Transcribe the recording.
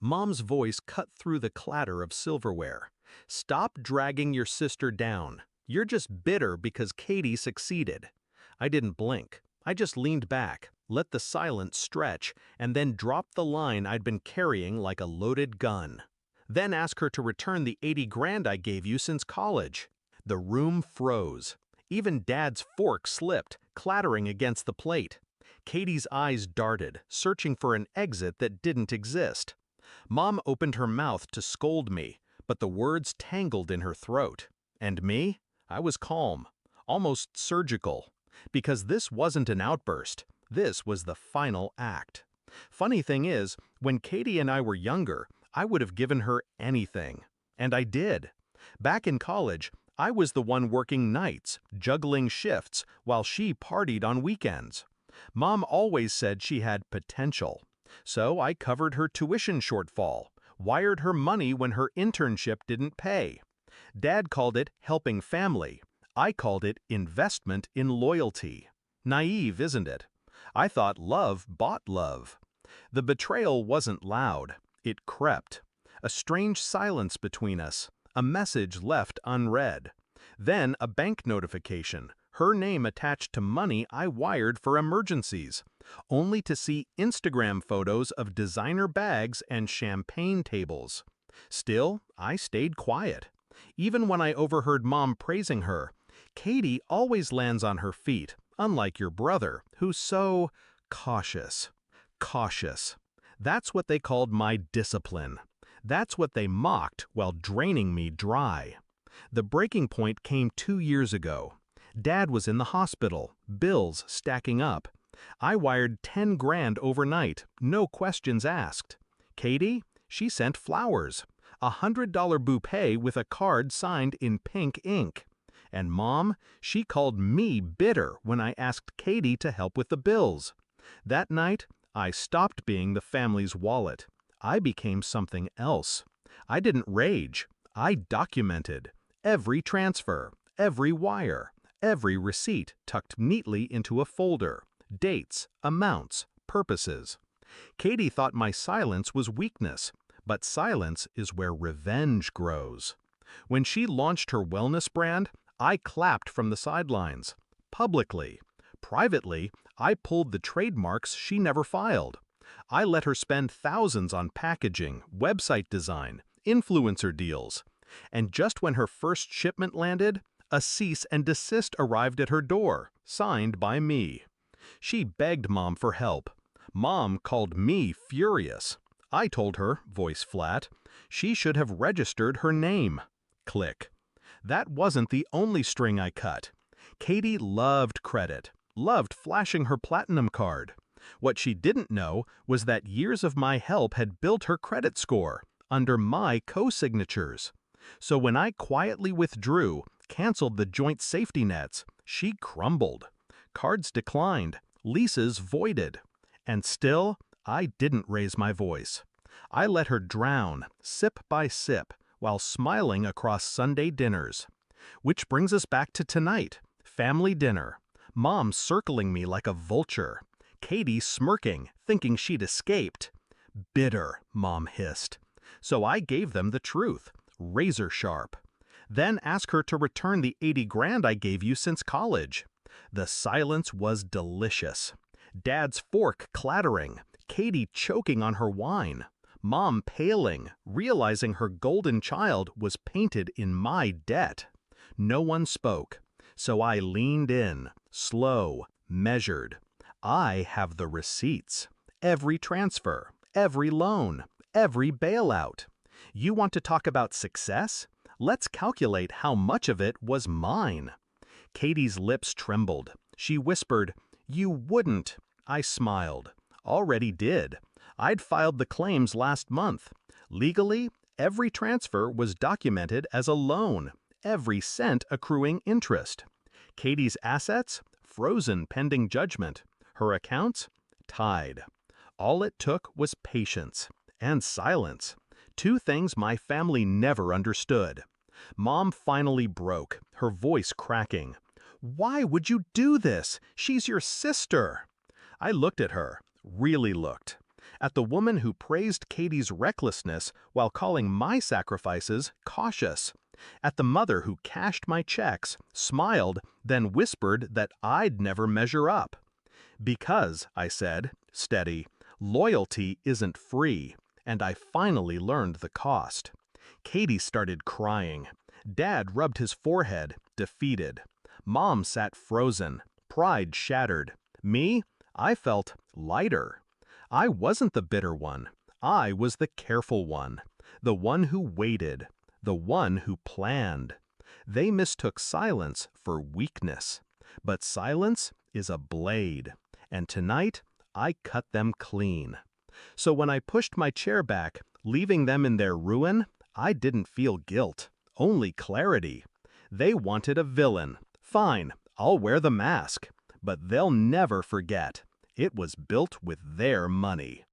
Mom's voice cut through the clatter of silverware. "Stop dragging your sister down. You're just bitter because Katie succeeded." I didn't blink. I just leaned back, let the silence stretch, and then dropped the line I'd been carrying like a loaded gun. "Then ask her to return the 80 grand I gave you since college." The room froze. Even Dad's fork slipped, clattering against the plate. Katie's eyes darted, searching for an exit that didn't exist. Mom opened her mouth to scold me, but the words tangled in her throat. And me? I was calm, almost surgical. Because this wasn't an outburst. This was the final act. Funny thing is, when Katie and I were younger, I would have given her anything. And I did. Back in college, I was the one working nights, juggling shifts, while she partied on weekends. Mom always said she had potential. So I covered her tuition shortfall, wired her money when her internship didn't pay. Dad called it helping family. I called it investment in loyalty. Naive, isn't it? I thought love bought love. The betrayal wasn't loud. It crept. A strange silence between us, a message left unread. Then a bank notification, her name attached to money I wired for emergencies, only to see Instagram photos of designer bags and champagne tables. Still, I stayed quiet. Even when I overheard Mom praising her, "Katie always lands on her feet, unlike your brother, who's so cautious." Cautious. That's what they called my discipline. That's what they mocked while draining me dry. The breaking point came 2 years ago. Dad was in the hospital, bills stacking up. I wired 10 grand overnight, no questions asked. Katie? She sent flowers. A $100 bouquet with a card signed in pink ink. And Mom? She called me bitter when I asked Katie to help with the bills. That night, I stopped being the family's wallet. I became something else. I didn't rage. I documented. Every transfer, every wire, every receipt tucked neatly into a folder. Dates, amounts, purposes. Katie thought my silence was weakness, but silence is where revenge grows. When she launched her wellness brand, I clapped from the sidelines. Publicly. Privately, I pulled the trademarks she never filed. I let her spend thousands on packaging, website design, influencer deals. And just when her first shipment landed, a cease and desist arrived at her door, signed by me. She begged Mom for help. Mom called me furious. I told her, voice flat, she should have registered her name. Click. That wasn't the only string I cut. Katie loved credit, loved flashing her platinum card. What she didn't know was that years of my help had built her credit score, under my co-signatures. So when I quietly withdrew, canceled the joint safety nets, she crumbled. Cards declined, leases voided. And still, I didn't raise my voice. I let her drown, sip by sip, while smiling across Sunday dinners. Which brings us back to tonight, family dinner. Mom circling me like a vulture. Katie smirking, thinking she'd escaped. "Bitter," Mom hissed. So I gave them the truth, razor sharp. "Then ask her to return the 80 grand I gave you since college." The silence was delicious. Dad's fork clattering, Katie choking on her wine. Mom paling, realizing her golden child was painted in my debt. No one spoke, so I leaned in, slow, measured. I have the receipts. Every transfer, every loan, every bailout. You want to talk about success? Let's calculate how much of it was mine. Katie's lips trembled. She whispered, "You wouldn't." I smiled. Already did. I'd filed the claims last month. Legally, every transfer was documented as a loan, every cent accruing interest. Katie's assets? Frozen pending judgment. Her accounts? Tied. All it took was patience and silence. Two things my family never understood. Mom finally broke, her voice cracking. "Why would you do this? She's your sister." I looked at her, really looked. At the woman who praised Katie's recklessness while calling my sacrifices cautious. At the mother who cashed my checks, smiled, then whispered that I'd never measure up. Because, I said, steady, loyalty isn't free, and I finally learned the cost. Katie started crying. Dad rubbed his forehead, defeated. Mom sat frozen, pride shattered. Me, I felt lighter. I wasn't the bitter one. I was the careful one. The one who waited. The one who planned. They mistook silence for weakness. But silence is a blade. And tonight, I cut them clean. So when I pushed my chair back, leaving them in their ruin, I didn't feel guilt, only clarity. They wanted a villain. Fine, I'll wear the mask. But they'll never forget. It was built with their money.